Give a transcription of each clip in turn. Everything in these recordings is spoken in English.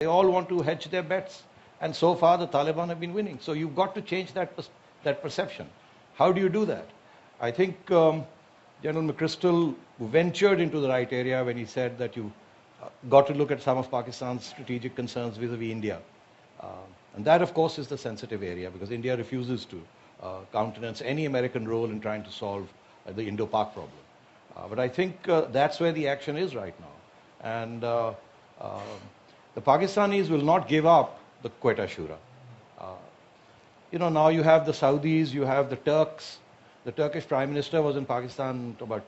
They all want to hedge their bets. And so far, the Taliban have been winning. So you've got to change that perception. How do you do that? I think General McChrystal ventured into the right area when he said that you got to look at some of Pakistan's strategic concerns vis-a-vis India. And that, of course, is the sensitive area because India refuses to countenance any American role in trying to solve the Indo-Pak problem. But I think that's where the action is right now. And the Pakistanis will not give up the Quetta Shura. Now you have the Saudis, you have the Turks. The Turkish Prime Minister was in Pakistan about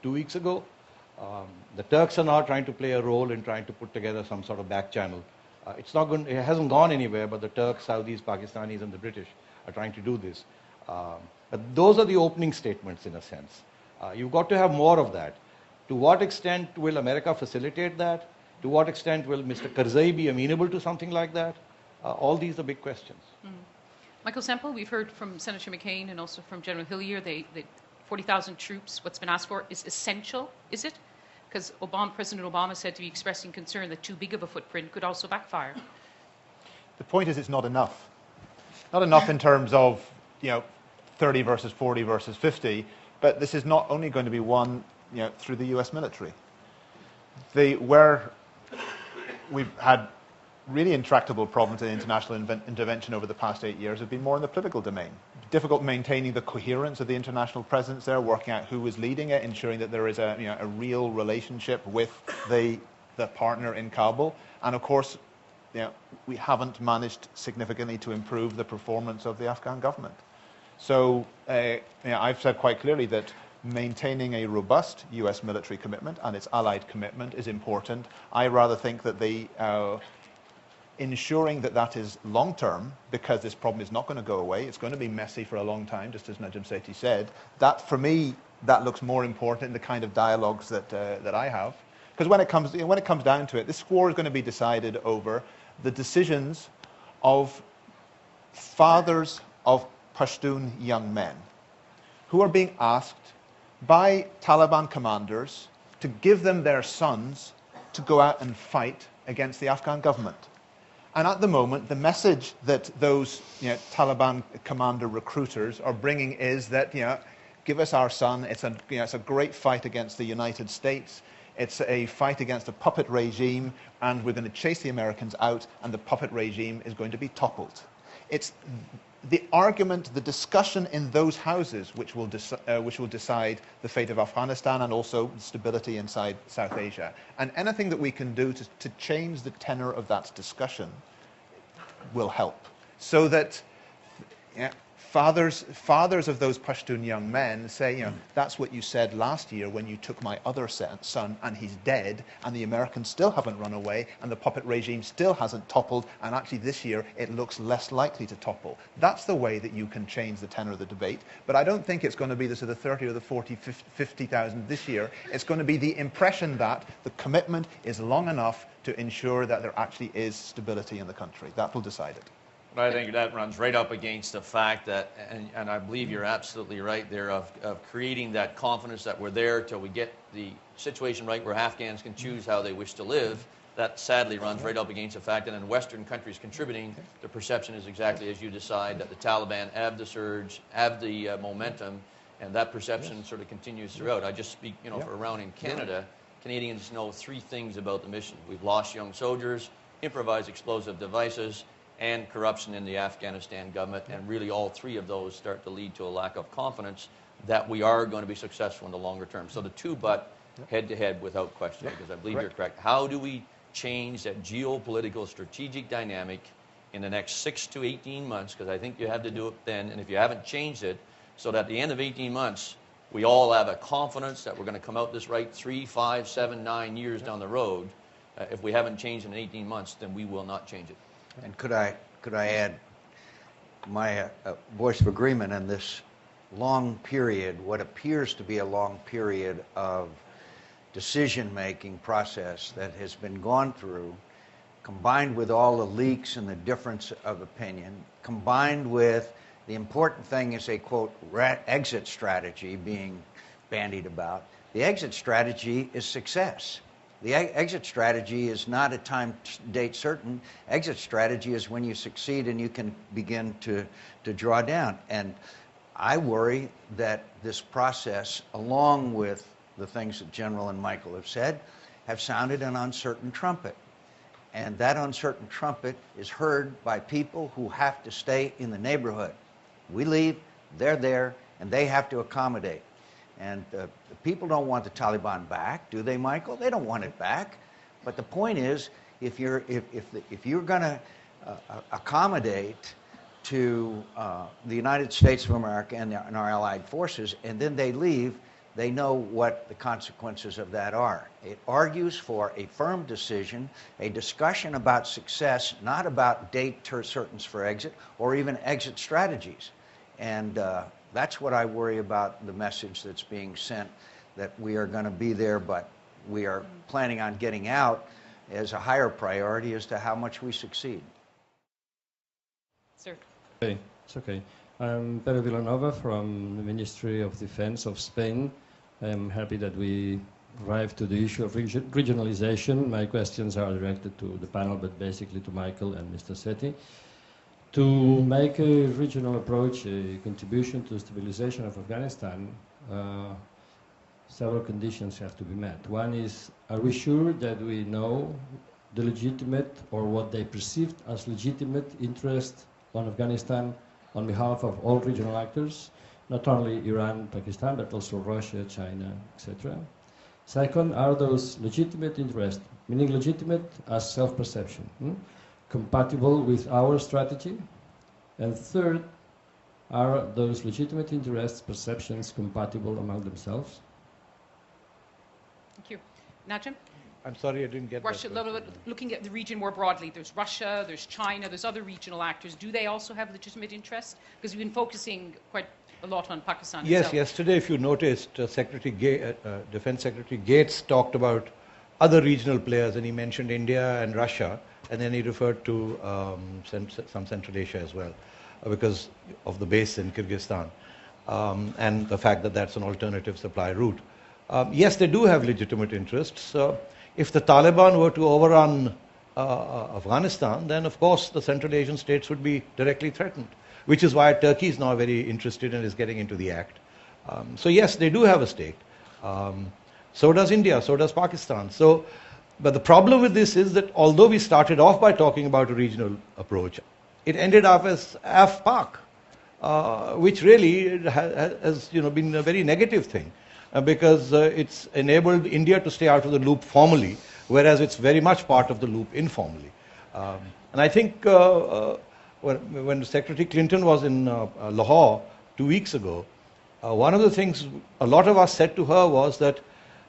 2 weeks ago. The Turks are now trying to play a role in trying to put together some sort of back channel. It hasn't gone anywhere, but the Turks, Saudis, Pakistanis, and the British are trying to do this. But those are the opening statements, in a sense. You've got to have more of that. To what extent will America facilitate that? To what extent will Mr. Karzai be amenable to something like that? All these are big questions. Michael Semple, we've heard from Senator McCain and also from General Hillier, the 40,000 troops, what's been asked for, is essential, is it? Because President Obama said to be expressing concern that too big of a footprint could also backfire. The point is it's not enough. Not enough in terms of 30 versus 40 versus 50, but this is not only going to be won through the US military. Where we've had really intractable problems in international intervention over the past 8 years have been more in the political domain. Difficult maintaining the coherence of the international presence there, working out who is leading it, ensuring that there is a real relationship with the partner in Kabul. And of course, we haven't managed significantly to improve the performance of the Afghan government. So I've said quite clearly that maintaining a robust US military commitment and its allied commitment is important. I rather think that ensuring that is long-term, because this problem is not going to go away. It's going to be messy for a long time, just as Najim Sethi said. That, for me, that looks more important in the kind of dialogues that I have. Because when it comes down to it, this war is going to be decided over the decisions of fathers of Pashtun young men who are being asked by Taliban commanders to give them their sons to go out and fight against the Afghan government. And at the moment, the message that those Taliban commander recruiters are bringing is that, give us our son. It's a great fight against the United States. It's a fight against a puppet regime, and we're going to chase the Americans out, and the puppet regime is going to be toppled. It's the argument, the discussion in those houses which will decide the fate of Afghanistan and also stability inside South Asia. And anything that we can do to change the tenor of that discussion will help, so that fathers of those Pashtun young men say, that's what you said last year when you took my other son and he's dead, and the Americans still haven't run away, and the puppet regime still hasn't toppled, and actually this year it looks less likely to topple. That's the way that you can change the tenor of the debate. But I don't think it's going to be the sort of 30 or the 40, 50,000 this year. It's going to be the impression that the commitment is long enough to ensure that there actually is stability in the country. That will decide it. But I think that runs right up against the fact that, and I believe you're absolutely right there, of creating that confidence that we're there till we get the situation right where Afghans can choose how they wish to live. That sadly runs right up against the fact that in Western countries contributing, the perception is exactly as you decide, that the Taliban have the surge, have the momentum, and that perception sort of continues throughout. I just speak, for around in Canada, Canadians know 3 things about the mission. We've lost young soldiers, improvised explosive devices, and corruption in the Afghanistan government, and really all 3 of those start to lead to a lack of confidence that we are going to be successful in the longer term. So the 2 butt head-to-head without question, because I believe you're correct. How do we change that geopolitical strategic dynamic in the next 6 to 18 months, because I think you have to do it then, and if you haven't changed it, so that at the end of 18 months, we all have a confidence that we're going to come out this right 3, 5, 7, 9 years down the road. If we haven't changed in 18 months, then we will not change it. And could I add my voice of agreement in this long period, what appears to be a long period of decision-making process that has been gone through, combined with all the leaks and the difference of opinion, combined with the important thing is a, quote, exit strategy being bandied about. The exit strategy is success. The exit strategy is not a time date certain. Exit strategy is when you succeed and you can begin to draw down. And I worry that this process, along with the things that General and Michael have said, have sounded an uncertain trumpet. And that uncertain trumpet is heard by people who have to stay in the neighborhood. We leave, they're there, and they have to accommodate. And the people don't want the Taliban back, do they, Michael? They don't want it back. But the point is, if you're going to accommodate to the United States of America and our allied forces, and then they leave, they know what the consequences of that are. It argues for a firm decision, a discussion about success, not about date certains for exit or even exit strategies. And that's what I worry about, the message that's being sent, that we are going to be there, but we are planning on getting out as a higher priority as to how much we succeed. Sir. Okay, it's okay. I'm Pedro Villanova from the Ministry of Defense of Spain. I'm happy that we arrived to the issue of regionalization. My questions are directed to the panel, but basically to Michael and Mr. Sethi. To make a regional approach a contribution to the stabilization of Afghanistan, several conditions have to be met. One is, are we sure that we know the legitimate, or what they perceived as legitimate, interest on Afghanistan on behalf of all regional actors, not only Iran, Pakistan, but also Russia, China, etc. Second, are those legitimate interests, meaning legitimate as self-perception, compatible with our strategy? And third, are those legitimate interests, perceptions compatible among themselves? Thank you. Najim? I'm sorry, I didn't get Russia, that. looking at the region more broadly, there's Russia, there's China, there's other regional actors. Do they also have legitimate interests? Because we've been focusing quite a lot on Pakistan Yes, itself. yesterday, if you noticed, Defense Secretary Gates talked about other regional players, and he mentioned India and Russia, and then he referred to some Central Asia as well, because of the base in Kyrgyzstan, and the fact that that's an alternative supply route. Yes, they do have legitimate interests. If the Taliban were to overrun Afghanistan, then of course the Central Asian states would be directly threatened, which is why Turkey is now very interested and is getting into the act. So yes, they do have a stake. So does India, so does Pakistan. But the problem with this is that although we started off by talking about a regional approach, it ended up as AF-Pak, which really has been a very negative thing. Because it's enabled India to stay out of the loop formally, whereas it's very much part of the loop informally. And I think when Secretary Clinton was in Lahore 2 weeks ago, one of the things a lot of us said to her was that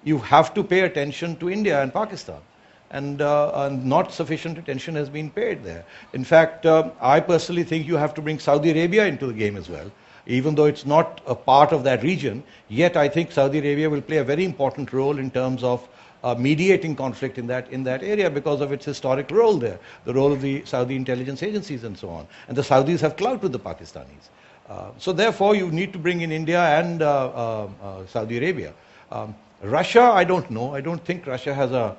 you have to pay attention to India and Pakistan. And not sufficient attention has been paid there. In fact, I personally think you have to bring Saudi Arabia into the game as well. Even though it's not a part of that region, yet I think Saudi Arabia will play a very important role in terms of mediating conflict in that area because of its historic role there, the role of the Saudi intelligence agencies and so on. And the Saudis have clout with the Pakistanis. So therefore, you need to bring in India and Saudi Arabia. Russia, I don't know. I don't think Russia has a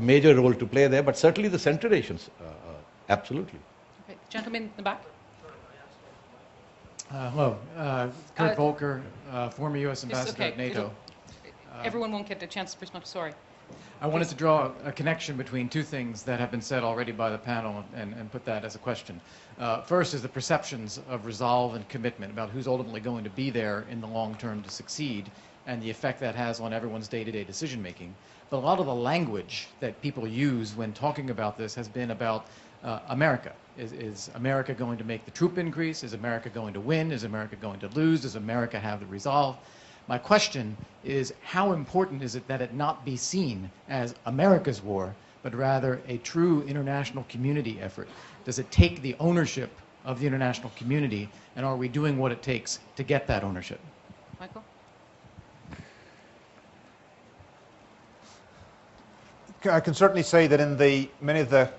major role to play there, but certainly the Central Asians, absolutely. Okay. Gentleman in the back. Hello, Kurt Volker, former U.S. Ambassador at NATO. Everyone won't get a chance to respond. Sorry. I wanted to draw a connection between two things that have been said already by the panel and put that as a question. First is the perceptions of resolve and commitment about who's ultimately going to be there in the long term to succeed and the effect that has on everyone's day-to-day decision making. But a lot of the language that people use when talking about this has been about America. Is America going to make the troop increase? Is America going to win? Is America going to lose? Does America have the resolve? My question is, how important is it that it not be seen as America's war, but rather a true international community effort? Does it take the ownership of the international community, and are we doing what it takes to get that ownership? Michael? I can certainly say that in many of the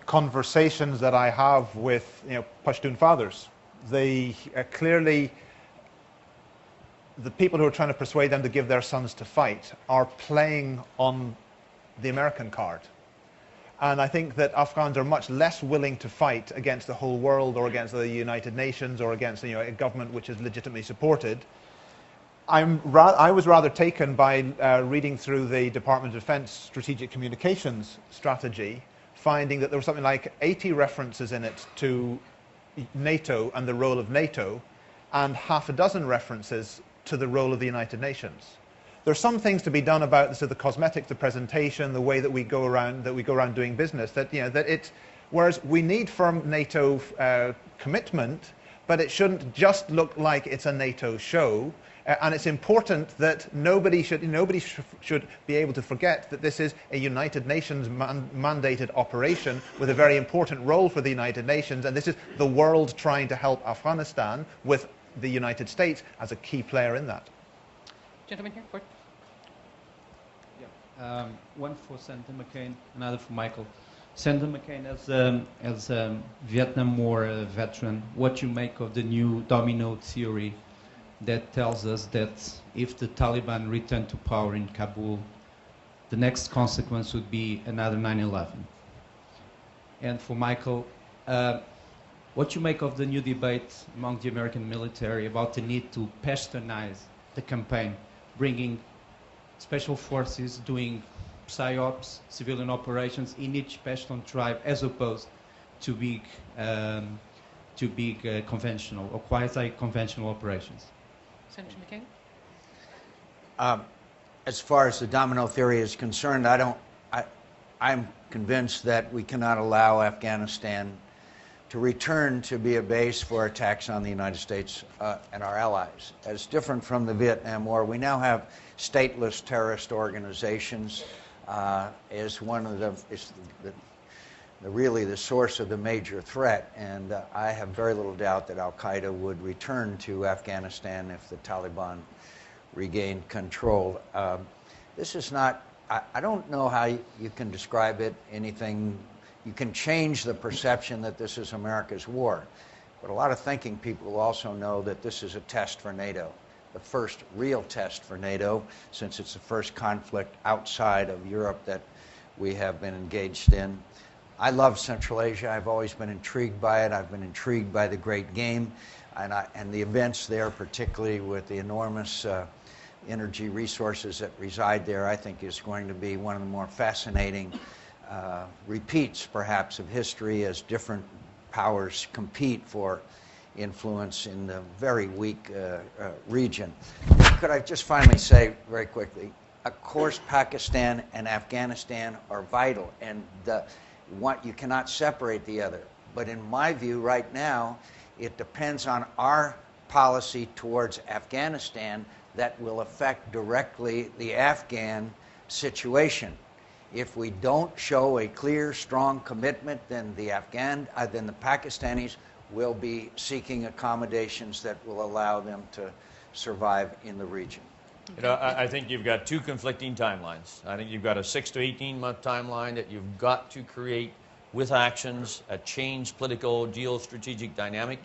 conversations that I have with, Pashtun fathers, they clearly the people who are trying to persuade them to give their sons to fight are playing on the American card. And I think that Afghans are much less willing to fight against the whole world or against the United Nations or against a government which is legitimately supported. I was rather taken by reading through the Department of Defense Strategic Communications strategy, finding that there were something like 80 references in it to NATO and the role of NATO, and half a dozen references to the role of the United Nations. There are some things to be done about the cosmetics, the presentation, the way that we go around doing business. Whereas we need firm NATO commitment, but it shouldn't just look like it's a NATO show. And it's important that nobody should be able to forget that this is a United Nations mandated operation with a very important role for the United Nations, and this is the world trying to help Afghanistan with the United States as a key player in that. Gentleman here, Gordon. Yeah. One for Senator McCain, another for Michael. Senator McCain, as a Vietnam War veteran, what you make of the new domino theory that tells us that if the Taliban return to power in Kabul, the next consequence would be another 9/11. And for Michael, what you make of the new debate among the American military about the need to pasteurize the campaign, bringing special forces doing PSYOPs, civilian operations in each Pashtun tribe, as opposed to big conventional or quasi-conventional operations. Senator McCain? As far as the domino theory is concerned, I'm convinced that we cannot allow Afghanistan to return to be a base for attacks on the United States and our allies. As different from the Vietnam War, we now have stateless terrorist organizations as one of really the source of the major threat, and I have very little doubt that Al-Qaeda would return to Afghanistan if the Taliban regained control. This is not, I don't know how you can describe it, anything. You can change the perception that this is America's war, but a lot of thinking people also know that this is a test for NATO, the first real test for NATO, since it's the first conflict outside of Europe that we have been engaged in. I love Central Asia. I've always been intrigued by it. I've been intrigued by the Great Game and the events there, particularly with the enormous energy resources that reside there. I think is going to be one of the more fascinating repeats, perhaps, of history as different powers compete for influence in the very weak region. Could I just finally say very quickly, of course, Pakistan and Afghanistan are vital, and you cannot separate the other. But in my view, right now, it depends on our policy towards Afghanistan that will affect directly the Afghan situation. If we don't show a clear, strong commitment, then the Pakistanis will be seeking accommodations that will allow them to survive in the region. I think you've got two conflicting timelines. I think you've got a 6 to 18-month timeline that you've got to create with actions, a changed political, geostrategic dynamic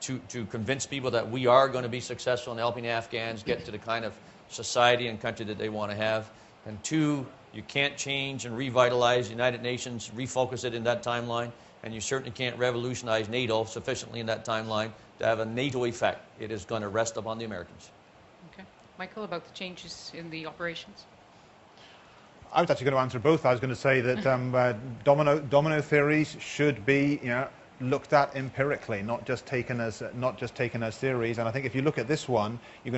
to convince people that we are going to be successful in helping Afghans get to the kind of society and country that they want to have. And two, you can't change and revitalize the United Nations, refocus it in that timeline, and you certainly can't revolutionize NATO sufficiently in that timeline to have a NATO effect. It is going to rest upon the Americans. Okay. Michael, about the changes in the operations? I was actually going to answer both. I was going to say that domino theories should be looked at empirically, not just taken as theories. And I think if you look at this one, you're going